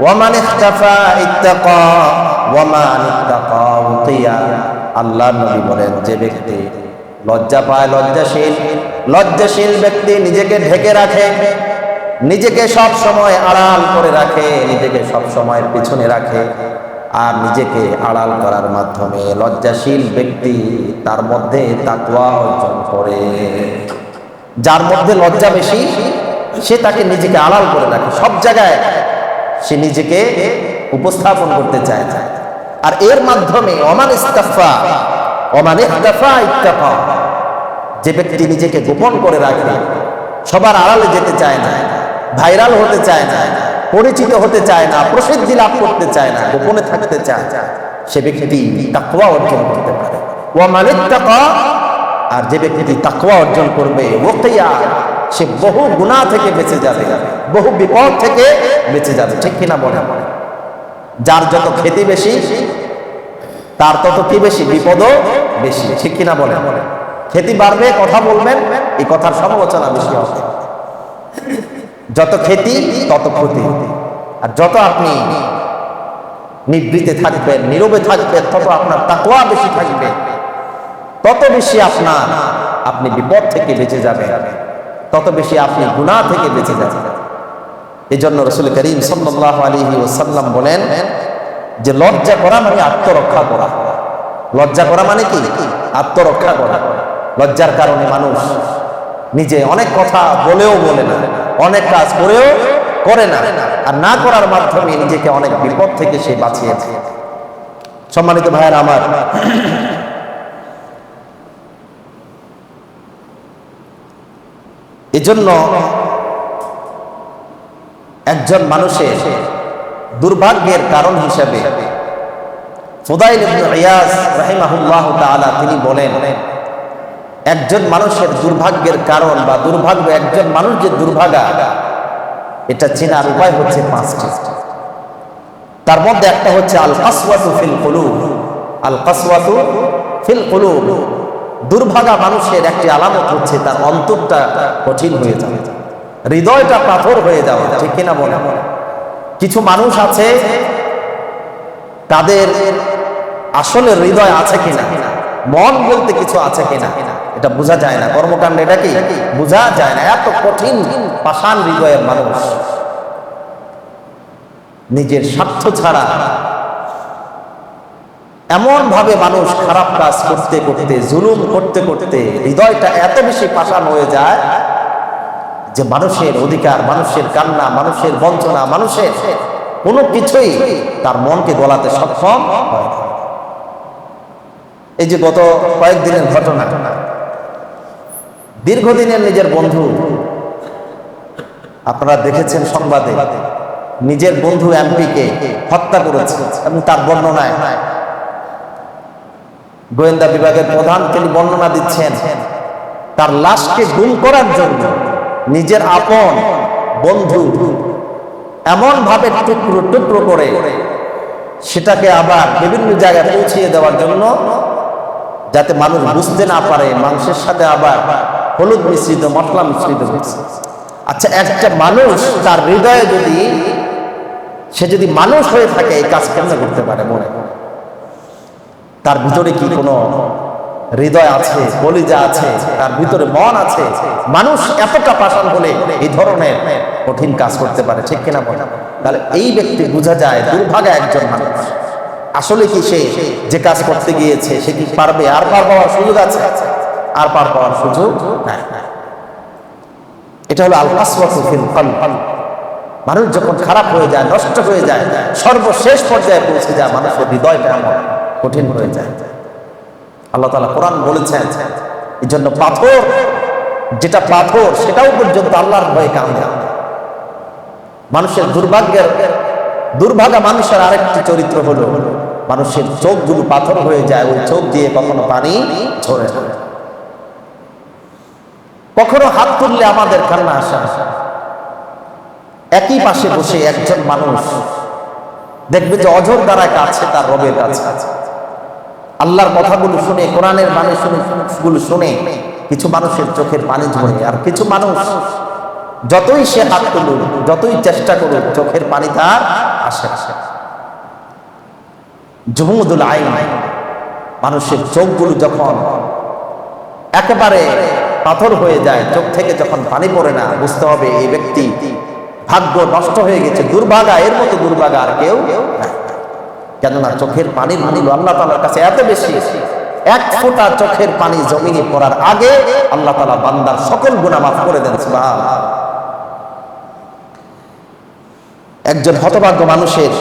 ওয়া মান ইখতাফা ইত্তাকা ওয়া মান ইত্তাকা উতিয়া। আল্লাহর নবী বলেন, যে ব্যক্তি লজ্জা পায়, লজ্জাশীল ব্যক্তি নিজেকে ঢেকে রাখে, নিজেকে সব সময় আড়াল করে রাখে, নিজেকে সব সময় পিছনে রাখে, আর নিজেকে আড়াল করার মাধ্যমে লজ্জাশীল ব্যক্তি তার মধ্যে তাকওয়া অর্জন করে। যার মধ্যে লজ্জা বেশি, সে তাকে নিজেকে আড়াল করে রাখে, সব জায়গায় সে নিজেকে উপস্থাপন করতে চায়। আর এর মাধ্যমে ওমান ইস্তাফা ওমান ইখতাফা ইত্তাকা, যে ব্যক্তি নিজেকে গোপন করে রাখে, সবার আড়ালে যেতে চায় না, ভাইরাল হতে চায় না, পরিচিত হতে চায় না, প্রসিদ্ধি লাভ করতে চায় না, গোপনে থাকতে চায়, সে ব্যক্তি তাকওয়া অর্জন করতে পারে। ওয়া মান ইত্তাকা, আর যে ব্যক্তি তাকওয়া অর্জন করবে, ওয়াকিয়া, সে বহু গুনাহ থেকে বেঁচে যাবে, বহু বিপদ থেকে বেঁচে যাবে। ঠিক কিনা বলেন? যার যত খ্যাতি বেশি, তার তত কি বেশি, বিপদও বেশি। ঠিক কিনা বলেন? খ্যাতি বাড়বে, কথা বলবেন, এই কথার সমালোচনা বেশি হবে। যত খ্যাতি তত ক্ষতি, আর যত আপনি নিবৃতে থাকবেন, নীরবে থাকবেন, তত আপনার তাকওয়া বেশি থাকবে, তত বেশি আপনি বিপদ থেকে বেঁচে যাবেন, তত বেশি আপনি গুনাহ থেকে বেঁচে যাবেন। এই জন্য রাসূল করিম সাল্লাল্লাহু আলাইহি ওয়াসাল্লাম বলেন যে লজ্জা করা মানে আত্মরক্ষা করা। লজ্জা করা মানে কি? আত্মরক্ষা করা। লজ্জার কারণে মানুষ নিজে অনেক কথা বলেও বলে না, অনেক কাজ করেও করে না, আর না করার মাধ্যমে নিজেকে অনেক বিপদ থেকে সে বাঁচিয়েছে। সম্মানিত ভাইয়েরা আমার, এজন্য একজন মানুষের দুর্ভাগ্যের কারণ হিসেবে ফুদাইল ইবনে ইয়াস রাহিমাহুল্লাহু তাআলা তিনি বলেন, একজন মানুষের দুর্ভাগ্যের কারণ বা দুর্ভাগ্য, একজন মানুষ যে দুর্ভাগা, এটা চেনার উপায় হচ্ছে পাঁচটি। তার মধ্যে একটা হচ্ছে আল কাসওয়াতু ফিল কুলুব। আল কাসওয়াতু ফিল কুলুব, দুর্ভাগা মানুষের একটি আলামত হচ্ছে তার অন্তরটা কঠিন হয়ে যাওয়া, হৃদয়টা পাথর হয়ে যাওয়া। ঠিক কিনা বলে? কিছু মানুষ আছে, তাদের আসলে হৃদয় আছে কিনা, মন বলতে কিছু আছে কিনা, এটা বোঝা যায় না। কর্মকাণ্ড এটা কি বোঝা যায় না। এত কঠিন পাষাণ হৃদয়ের মানুষ, নিজের স্বার্থ ছাড়া এমন ভাবে মানুষ খারাপ কাজ করতে করতে, জুলুম করতে করতে হৃদয়টা এত বেশি পাষাণ হয়ে যায় যে মানুষের অধিকার, মানুষের কান্না, মানুষের বঞ্চনা, মানুষের কোনো কিছুই তার মনকে গলাতে সক্ষম হয় না। এই যে গত কয়েকদিনের ঘটনা, দীর্ঘদিনের নিজের বন্ধু, আপনারা দেখেছেন সংবাদে, নিজের বন্ধু এমপিকে হত্যা করেছে। এবং তার বর্ণনায় গোয়েন্দা বিভাগের প্রধান তিনি বর্ণনা দিচ্ছেন, তার লাশকে গুম করার জন্য নিজের আপন বন্ধু এমন ভাবে টুকরো টুকরো করে সেটাকে আবার বিভিন্ন জায়গায় পৌঁছিয়ে দেওয়ার জন্য, যাতে মানুষ বুঝতে না পারে, মাংসের সাথে আবার হলুদ মিশ্রিত, মশলা মিশ্রিত হচ্ছে। আচ্ছা, একটা মানুষ তার হৃদয়ে যদি, সে যদি মানুষ হয়ে থাকে, এই কাজ কেমন করতে পারে? মনে তার ভিতরে কি কোনো হৃদয় আছে, কলিজা আছে, তার ভিতরে মন আছে? মানুষ এতটা পাষাণ হলে এই ধরনের কঠিন কাজ করতে পারে। ঠিক কিনা বলে? তাহলে এই ব্যক্তি বোঝা যায় দুর্ভাগা একজন মানুষ। আসলে কি সে যে কাজ করতে গিয়েছে সে কি পারবে? আর পার পাওয়ার সুযোগ আছে? আর পার পাওয়ার সুযোগ নাই। এটা হলো আল কাসওয়াতু ফিল কলব। মানুষ যখন খারাপ হয়ে যায়, নষ্ট হয়ে যায়, সর্বশেষ পর্যায়ে পৌঁছে যায়, মানুষের হৃদয়টা এমন কঠিন হয়ে যায়। আল্লাহ তাআলা কোরআন বলেছেন, এই জন্য পাথর, যেটা পাথর সেটাও পর্যন্ত আল্লাহর ভয়ে কাঁদে। মানুষের দুর্ভাগা মানুষের আরেকটি চরিত্র হলো, মানুষের চোখগুলো পাথর হয়ে যায়, ওই চোখ দিয়ে কখনো পানি ঝরে না, কখনো হাত তুললে আমাদের কান্না আসে। একই পাশে বসে একজন মানুষ দেখবে যে অঝর দ্বারা কাছে তার রবের কাছে, আল্লাহর কথাগুলো শুনে, কোরআনের বাণী শুনে কিছু মানুষের চোখের পানি ঝরে, আর কিছু মানুষ যতই সে হাত তুলুক, যতই চেষ্টা করুক, চোখের পানি তার আসে। জুহুদুল আইন, মানুষের চোখগুলো যখন একেবারে পাথর হয়ে যায়, চোখ থেকে যখন পানি পড়ে না, বুঝতে হবে এই ব্যক্তি ভাগ্য নষ্ট হয়ে গেছে, দুর্ভাগা, এর মতো দুর্ভাগা আর কেউ নাই। কেননা চোখের পানির মূল্য আল্লাহ তাআলার কাছে এত বেশি, এক ফোঁটা চোখের পানি জমিনে পড়ার আগে আল্লাহ তাআলা বান্দার সকল গুনাহ মাফ করে দেন। সুবহানাল্লাহ। একজন হতভাগ্য মানুষের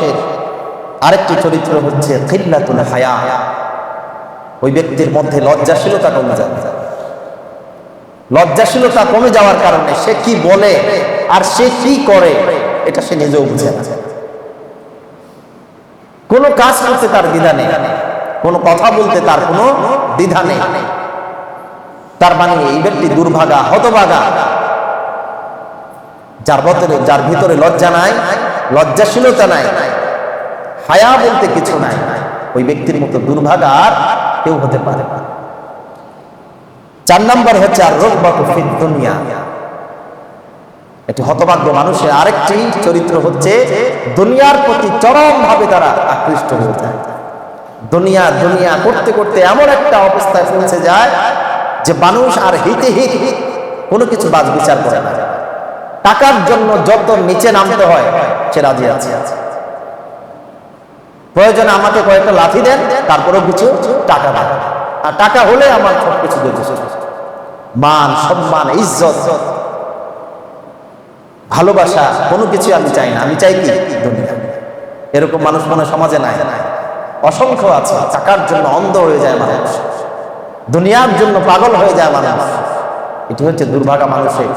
আরেকটি চরিত্র হচ্ছে খিল্লাতুল হায়া। ওই ব্যক্তির মধ্যে লজ্জাশীলতা কমে যায়। লজ্জাশীলতা কমে যাওয়ার কারণে সে কি বলে আর সে কি করে এটা সে নিজেও বুঝে না। কোনো কাজ করতে তার দ্বিধা নেই, কোনো কথা বলতে তার কোনো দ্বিধা নেই। তার মানে এই ব্যক্তি দুর্ভাগা, হতভাগা, যার ভিতরে লজ্জা নাই, লজ্জাশীলতা নাই, হায়া বলতে কিছু নাই, ওই ব্যক্তির মতো দুর্ভাগা আর কেউ হতে পারে না। 4 নম্বর হচ্ছে আর রগবাতু ফিদ দুনিয়া। এটি হতভাগ্য মানুষের আরেকটি চরিত্র হচ্ছে দুনিয়ার প্রতি চরম ভাবে তারা আকৃষ্ট হয়ে যায়। দুনিয়া দুনিয়া করতে করতে এমন একটা অবস্থায় পৌঁছে যায় যে মানুষ আর হিতে হিত কোনো কিছু বাজ বিচার করে না। টাকার জন্য যত নিচে নামতে হয় সে রাজি আছে। প্রয়োজনে আমাকে কয়েকটা লাথি দেন, তারপরেও কিছু টাকা দেন, আর টাকা হলে আমার সব কিছু যথেষ্ট। মান, সম্মান, ইজ্জত, ভালোবাসা কোনো কিছু আমি চাই না, আমি চাই কি দুনিয়া। এরকম মানুষ মনে সমাজে নাই, অসংখ্য আছে। টাকার জন্য অন্ধ হয়ে যায় মানুষ, দুনিয়ার জন্য পাগল হয়ে যায় মানুষ। এটি হচ্ছে দুর্ভাগা মানুষের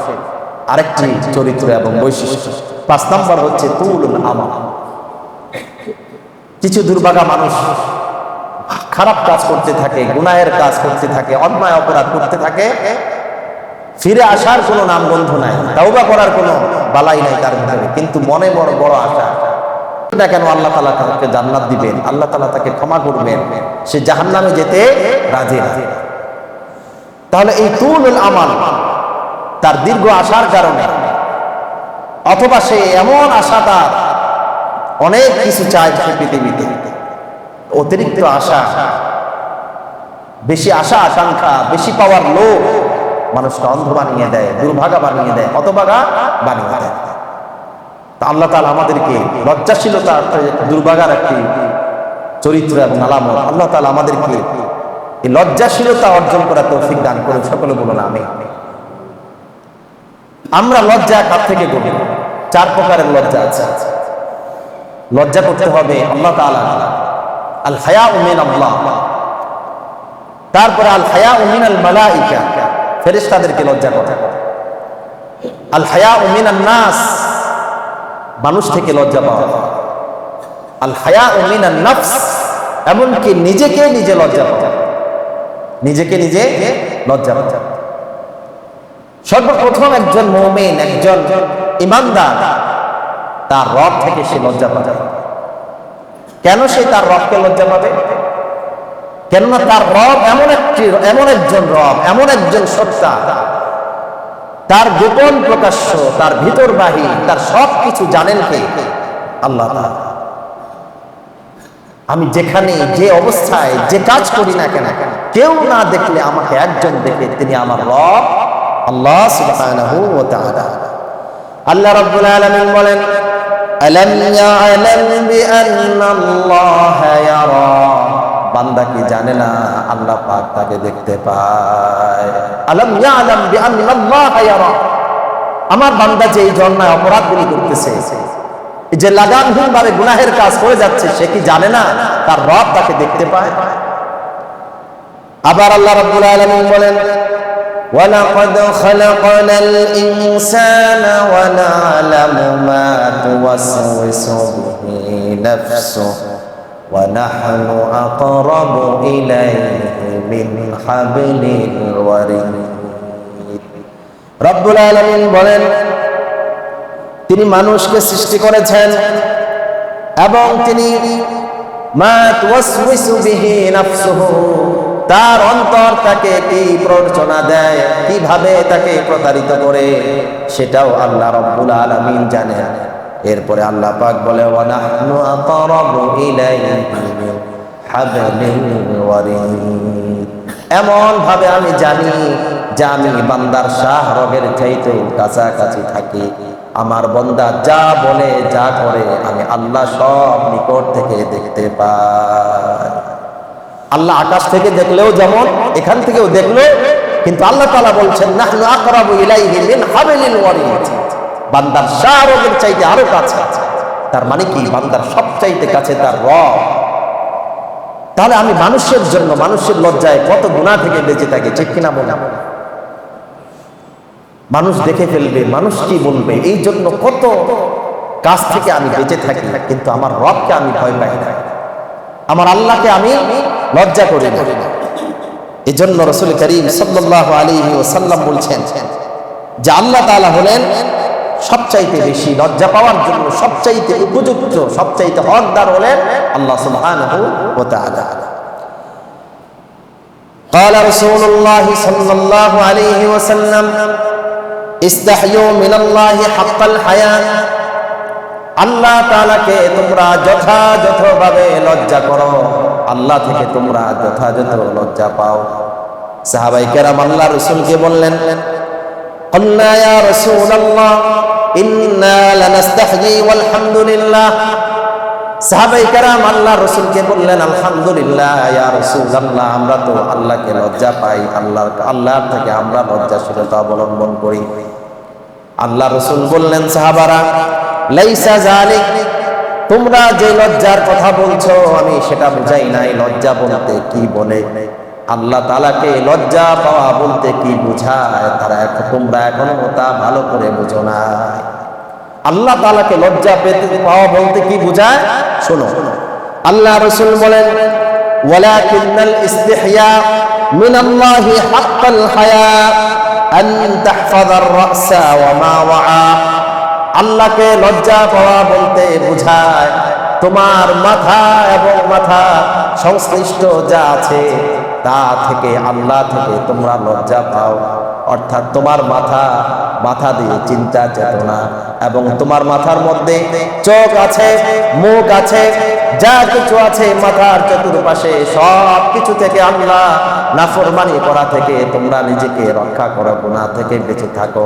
আরেকটি চরিত্র এবং বৈশিষ্ট্য। 5 নম্বর হচ্ছে তুলুল আমাল। কিছু দুর্ভাগা মানুষ খারাপ কাজ করতে থাকে, গুনাহের কাজ করতে থাকে, অন্যায় অপরাধ করতে থাকে, ফিরে আসার কোনো নামগন্ধ নাই, তাওবা করার কোনো বালাই নাই তার ভিতরে, কিন্তু মনে বড় বড় আশা। না কেন আল্লাহ তাআলা তাকে জান্নাত দিবেন, আল্লাহ তাআলা তাকে ক্ষমা করবেন, সে জাহান্নামে যেতে রাজি না। তাহলে এই তুলুল আমাল, তার দীর্ঘ আশার কারণে, অথবা সে এমন আশা, তার অনেক কিছু চায় পৃথিবীতে, অতিরিক্ত আশা, বেশি আশা আকাঙ্ক্ষা, বেশি পাওয়ার লোভ মানুষকে অন্ধ বানিয়ে দেয়, দুর্ভাগা বানিয়ে দেয়, হতভাগা বানিয়ে দেয়। তা আল্লাহ তাআলা আমাদেরকে লজ্জাশীলতা, দুর্ভাগার একটি চরিত্র এবং আলামত, আল্লাহ তাআলা আমাদেরকে এই লজ্জাশীলতা অর্জন করার তৌফিক দান করুন। সকলে বলুন আমিন। আমরা লজ্জা কার থেকে করি? 4 প্রকারের লজ্জা আছে। লজ্জা করতে হবে আল্লাহ তাআলা, আল হায়াউ মিনাল্লাহ, তারপরে আল হায়াউ মিনাল মালাইকা, ফেরেশতাদেরকে লজ্জা করা, আল হায়াউ মিনান নাস, মানুষ থেকে লজ্জা পাওয়া, আল হায়াউ মিনান নাফস, এমনকি নিজেকে নিজে লজ্জা পাওয়া, নিজেকে নিজে লজ্জা পাওয়া। সর্বপ্রথম একজন মুমিন, একজন ঈমানদার তার রব থেকে সে লজ্জা পাবে। কেন সে তার রবকে লজ্জা পাবে? কেননা তার রব এমন একজন রব, এমন একজন সত্তা, তার গোপন প্রকাশ্য, তার ভিতর বাহির, তার সব কিছু জানেন কে? আল্লাহ তাআলা। আমি যেখানে, যে অবস্থায়, যে কাজ করি না কেন, কেউ না দেখলে আমাকে একজন দেখে, তিনি আমার রব আল্লাহ সুবহানাহু ওয়া তাআলা। আল্লাহ রাব্বুল আলামিন বলেন, আলাম ইয়ালাম বিআন্নাল্লাহা ইয়ারা, বান্দা কি জানে না আল্লাহ পাক তাকে দেখতে পায়। আলাম ইয়ালাম বিআন্নাল্লাহা ইয়ারা, আমার বান্দা যে এই জন্মায় অপরাধগুলি করতেছে, এই যে লাগামহীন ভাবে গুনাহের কাজ করে যাচ্ছে, সে কি জানে না তার রব তাকে দেখতে পায়? আবার আল্লাহ রাব্বুল আলামিন বলেন, وَلَقَدْ خَلَقْنَا الْإِنسَانَ وَنَعْلَمُ مَا تُوَسْوِسُ بِهِ نَفْسُهُ وَنَحْنُ أَقْرَبُ إِلَيْهِ مِنْ حَبْلِ الْوَرِيدِ। রব্বুল আলামিন বলেন, তিনি মানুষকে সৃষ্টি করেছেন এবং তিনি মা তুওয়াসওয়িসু বিহি নাফসুহু, তার অন্তর তাকে কি প্ররোচনা দেয়, কিভাবে তাকে প্রতারিত করে, সেটাও আল্লাহ রাব্বুল আলামিন জানেন। এরপরে আল্লাহ পাক বলে ওয়া নাহনু আকরাবু ইলাইহি মিন হাবলিল ওয়ারিদ, এমন ভাবে আমি জানি যে আমি বান্দার শাহরগের চাইতেও কাছাকাছি থাকি। আমার বান্দা যা বলে যা করে আমি আল্লাহ সব নিকট থেকে দেখতে পাই। আল্লাহ আকাশ থেকে দেখলেও যেমন এখান থেকেও দেখলো, কিন্তু আল্লাহ তাআলা বলছেন নাহনু আকরাবু ইলাইহি মিন হাবলিল ওয়ারিদ, বান্দার শাহরগের চাইতে আরো কাছে। তার মানে কি, বান্দার সব চাইতে কাছে তার রব। তাহলে আমি মানুষের জন্য, মানুষের লজ্জায় কত গুনাহ থেকে বেঁচে থাকি, ঠিক কিনা বলেন? মানুষ দেখে ফেলবে, মানুষ কি বলবে, এই জন্য কত কাজ থেকে আমি বেঁচে থাকি, কিন্তু আমার রবকে আমি ভয় পাই না, আমার আল্লাহকে আমি লজ্জা করি না। এই জন্য রাসূল করিম সাল্লাল্লাহু আলাইহি ওয়াসাল্লাম বলছেন যে আল্লাহ তাআলা হলেন সবচাইতে বেশি লজ্জা পাওয়ার জন্য সবচাইতে উপযুক্ত, সবচাইতে হকদার হলেন আল্লাহ সুবহানাহু ওয়া তাআলা। قال رسول الله صلى الله عليه وسلم ইস্তাহয়ু মিনাল্লাহি হাক্কাল হায়া, আল্লাহ তাআলাকে তোমরা যথাযথভাবে লজ্জা করো, আল্লাহ থেকে তোমরা যথাযথ লজ্জা পাও। সাহাবায়ে কেরাম আল্লাহ রাসূলকে বললেন কুল্না ইয়া রাসূলুল্লাহ ইন্না লানাস্তাহয়ি ওয়াল হামদুলিল্লাহ। সাহাবায়ে কেরাম আল্লাহ রাসূলকে বললেন আলহামদুলিল্লাহ ইয়া রাসূলুল্লাহ, আমরা তো আল্লাহকে লজ্জা পাই, আল্লাহর থেকে আমরা লজ্জাশীলতা অবলম্বন করি। আল্লাহ রাসূল বললেন সাহাবারা লাইসা যালিক, তোমরা যে লজ্জার কথা বলছো আমি সেটা বুঝাই নাই। লজ্জা বলতে কি বলে, আল্লাহ তাআলাকে লজ্জা পাওয়া বলতে কি বুঝায়, তোমরা এখনো তা ভালো করে বুঝো না। আল্লাহ তাআলাকে লজ্জা পেতে পাওয়া বলতে কি বুঝায় শোনো। আল্লাহ রাসূল বলেন ওয়ালাকিন্নাল ইস্তিহয়া মিনাল্লাহি হাক্কাল হায়া আন তাহফাযার রাসা ওয়া মা ওয়া, আল্লাহকে লজ্জা পাওয়া বলতে বুঝায় তোমার মাথা এবং মাথা সংশ্লিষ্ট যা আছে তা থেকে, আল্লাহ থেকে তোমরা লজ্জা পাও। অর্থাৎ তোমার মাথা দিয়ে চিন্তা চেতনা এবং তোমার মাথার মধ্যে চোখ আছে, মুখ আছে, যা কিছু আছে মাথার চতুর্পাশে সব কিছু থেকে আল্লাহ নাফরমানি করা থেকে তোমরা নিজেকে রক্ষা করো, গুনাহ থেকে বেঁচে থাকো।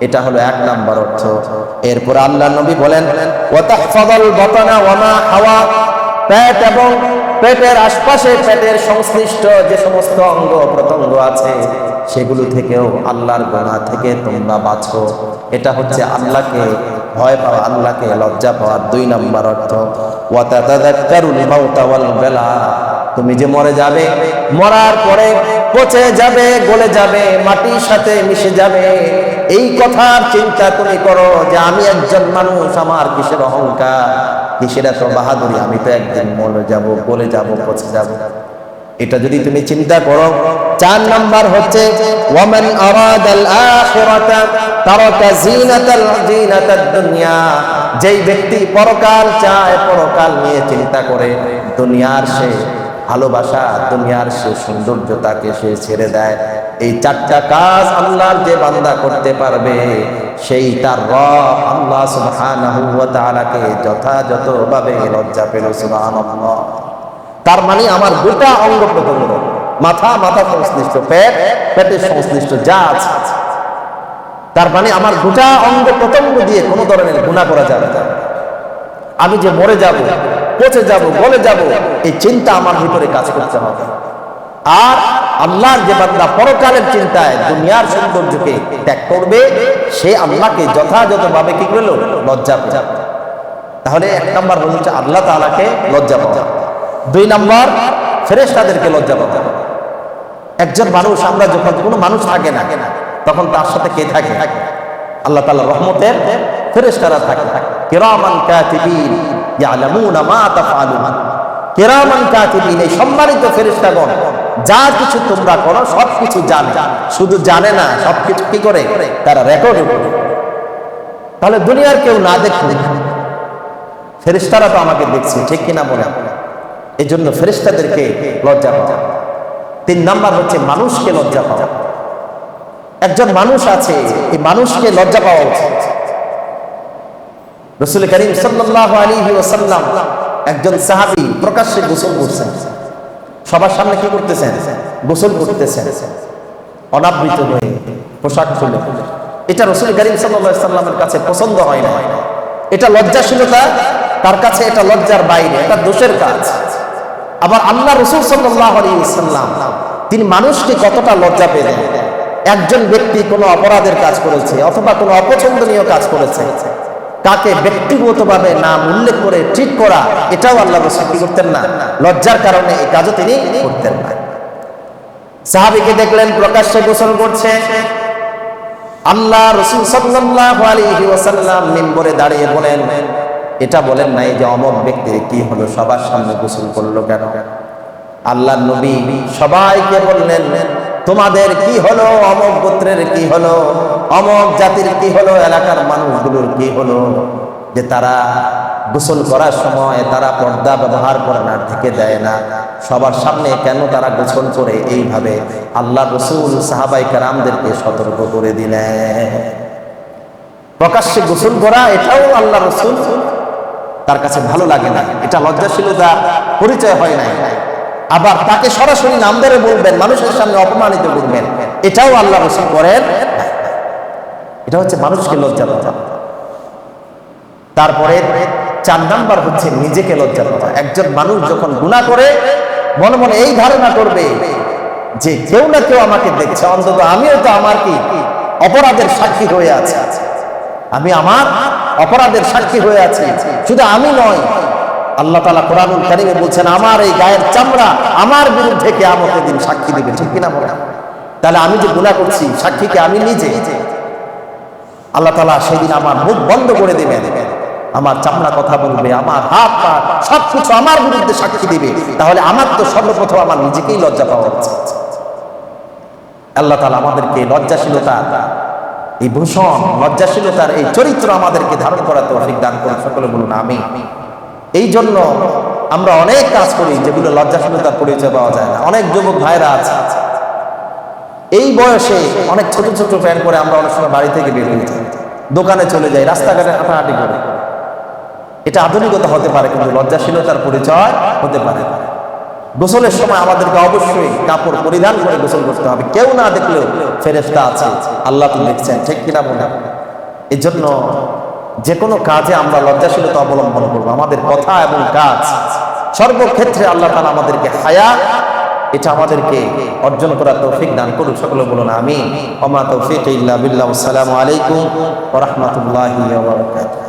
এটা হলো এক নাম্বার অর্থ। এরপর আল্লাহ নবী বলেন ওয়া তাহফাযাল বাতানা ওয়া মা হাওয়া, পেট এবং পেটের আশপাশে পেটের সংশ্লিষ্ট যে সমস্ত অঙ্গ প্রত্যঙ্গ আছে সেগুলো থেকেও আল্লাহর গুনাহ থেকে তোমরা বাঁচো। এটা হচ্ছে আল্লাহকে ভয় পাওয়া, আল্লাহকে লজ্জা পাওয়ার দুই নাম্বার অর্থ। ওয়া তাতাযাক্কারুল মাউতা ওয়াল বালা, তুমি যে মরে যাবে, মরার পরে পচে যাবে, গলে যাবে, মাটির সাথে মিশে যাবে, এই কথার চিন্তা তুমি করো যে আমি একজন মানুষ, আমার কিসের অহংকার, কিসের এত বাহাদুরি, আমি তো একদিন মরে যাব, গলে যাব, পচে যাব। এটা যদি তুমি চিন্তা করো। চার নাম্বার হচ্ছে ওয়ামান আরাদাল আখিরাতা তারাকা জিনাতাদ দুনিয়া, যেই ব্যক্তি পরকাল চায়, পরকাল নিয়ে চিন্তা করে, দুনিয়ার সে ভালোবাসা, দুনিয়ার সে সৌন্দর্যতাকে সে ছেড়ে দেয়, এই চারটা কাজ আল্লাহর যে বান্দা করতে পারবে সেই তার রব আল্লাহ সুবহানাহু ওয়া তাআলাকে যথাযথভাবে লজ্জা পেল। সুবহানাল্লাহ। তার মানে আমার গোটা অঙ্গ প্রত্যঙ্গ, মাথা সংশ্লিষ্ট, পেটের সংশ্লিষ্ট যা আছে, তার মানে আমার গোটা অঙ্গ প্রত্যঙ্গ দিয়ে কোনো ধরনের গুনাহ করা যাবে না। আমি যে মরে যাব, পচে যাব, গলে যাব, এই চিন্তা আমার ভিতরে কাজ করতে হবে। আর আল্লাহর যে বান্দা পরকালের চিন্তায় দুনিয়ার সৌন্দর্যকে ত্যাগ করবে, সে আল্লাহকে যথাযথভাবে কি করলো, লজ্জা পাবে। তাহলে এক নাম্বার হচ্ছে আল্লাহ তাআলাকে লজ্জা পাওয়া। দুই নাম্বার ফেরেশতাদেরকে লজ্জা পাওয়া। একজন মানুষ, আমরা যখন কোনো মানুষ থাকে না তখন তার সাথে কে থাকে? আল্লাহ তাআলার রহমতের ফেরেশতারা থাকে। কিরামান কাতিবিন ইয়ালামুনা মা তাফআলুন, কিরামান কাতিবিন, এই সম্মানিত ফেরেশতাগণ যা কিছু তোমরা করো সব কিছু জানে। শুধু জানে না, সবকিছু কি করে? তারা রেকর্ড করে। তাহলে দুনিয়ার কেউ না দেখলে ফেরেশতারা তো আমাকে দেখছে, ঠিক কিনা বলে? এই জন্য ফেরেশতাদেরকে লজ্জা পাওয়া। 3 নাম্বার হচ্ছে মানুষকে লজ্জা পাওয়া। একজন মানুষ আছে, এই মানুষকে লজ্জা পাওয়া উচিত। রাসূল করিম সাল্লাল্লাহু আলাইহি ওয়াসাল্লাম একজন সাহাবী প্রকাশ্যে গোসল করছেন, সবার সামনে কি করতেছেন? গোসল করতেছেন অনাবৃত হয়ে, পোশাক খুলে। এটা রাসূল করিম সাল্লাল্লাহু আলাইহি ওয়াসাল্লামের কাছে পছন্দ হয় না। এটা লজ্জাশীলতা, তার কাছে এটা লজ্জার বাইরে, এটা দোষের কাজ। আবার আল্লাহ রাসূল সাল্লাল্লাহু আলাইহি ওয়াসাল্লাম তিনি মানুষকে কতটা লজ্জা পেলেন। একজন ব্যক্তি কোনো অপরাধের কাজ করেছে অথবা কোনো অপছন্দনীয় কাজ করেছে, কাকে ব্যক্তিগতভাবে নাম উল্লেখ করে ঠিক করা, এটাও আল্লাহ রাসূল কি করতেন না? লজ্জার কারণে এই কাজও তিনি করতেন না। সাহাবীকে দেখলেন প্রকাশ্যে গোসল করছে, আল্লাহ রাসূল সাল্লাল্লাহু আলাইহি ওয়াসাল্লাম মিম্বরে দাঁড়িয়ে বলেন, এটা বলেন নাই যে অমুক ব্যক্তির কি হলো, সবার সামনে গোসল করলো কেন? আল্লাহর নবী সবাইকে বললেন, তোমাদের কি হলো, অমুক গোত্রের কি হলো, অমুক জাতির কি হলো, এলাকার মানুষগুলোর কি হলো, যে তারা গোসল করার সময় তারা পর্দা ব্যবহার করে না, ঢেকে দেয় না, সবার সামনে কেন তারা গোসল করে? এইভাবে আল্লাহ রাসূল সাহাবায়ে কেরামদেরকে সতর্ক করে দিলেন। প্রকাশ্যে গোসল করা এটাও আল্লাহ রাসূল তার কাছে ভালো লাগে না, এটা লজ্জাশীলতা পরিচয় হয় নাই। আবার তাকে সরাসরি নাম ধরে বলবেন, মানুষের সামনে অপমানিত করবেন, এটাও আল্লাহ রাসূল করেন। এটা হচ্ছে মানুষকে লজ্জা দেওয়া। তারপরে 4 নাম্বার হচ্ছে নিজেকে লজ্জা দেওয়া। একজন মানুষ যখন গুনাহ করে মনে মনে এই ধারণা করবে যে কেউ না কেউ আমাকে দেখছে, অন্তত আমিও তো আমার কি অপরাধের সাক্ষী হয়ে আছি, আমি আমার অপরাধের সাক্ষী হয়ে আছি। শুধু আমি নয়, আল্লাহ তাআলা কোরআনুল কারীমে বলছেন, আমার এই গায়ের চামড়া আমার বিরুদ্ধে কিয়ামতের দিন সাক্ষী দিবে, ঠিক কিনা বলেন? তাহলে আমি যে গুনাহ করছি সাক্ষীকে আমি নিজে। আল্লাহ তাআলা সেদিন আমার মুখ বন্ধ করে দিবেন, আমার চামড়া কথা বলবে, আমার হাত পা সবকিছু আমার বিরুদ্ধে সাক্ষী দিবে। তাহলে আমার তো সর্বপ্রথম আমার নিজেকেই লজ্জা পাওয়া উচিত। আল্লাহ তাআলা আমাদেরকে লজ্জাশীলতা, এই ভূষণ লজ্জাশীলতার এই চরিত্র আমাদেরকে ধারণ করার তৌফিক দান করুন, সকলে বলুন আমিন। এই জন্য আমরা অনেক কাজ করি যেগুলো লজ্জাশীলতার পরিচয় পাওয়া যায় না। অনেক যুবক ভাইরা আছে এই বয়সে অনেক ছোট ছোট প্যান্ট পরে আমরা অনেক সময় বাড়ি থেকে বের হয়ে যাই, দোকানে চলে যাই, রাস্তাঘাটে হাঁটাহাঁটি করে। এটা আধুনিকতা হতে পারে, কিন্তু লজ্জাশীলতার পরিচয় হতে পারে না। গোসলের সময় আমাদেরকে অবশ্যই কাপড় পরিধান করে গোসল করতে হবে। কেউ না দেখলেও ফেরেশতা আছে, আল্লাহ তো দেখছেন, ঠিক কিনা বলে? এই জন্য যে কোনো কাজে আমরা লজ্জাশীলতা অবলম্বন করবো। আমাদের কথা এবং কাজ সর্বক্ষেত্রে আল্লাহ তাআলা আমাদেরকে হায়া, এটা আমাদেরকে অর্জন করার তৌফিক দান করুন, সকলে বলুন আমিন। ওয়া মা তাওফীকি ইল্লা বিল্লাহ। আসসালামু আলাইকুম ওয়া রাহমাতুল্লাহি ওয়া বারাকাতুহু।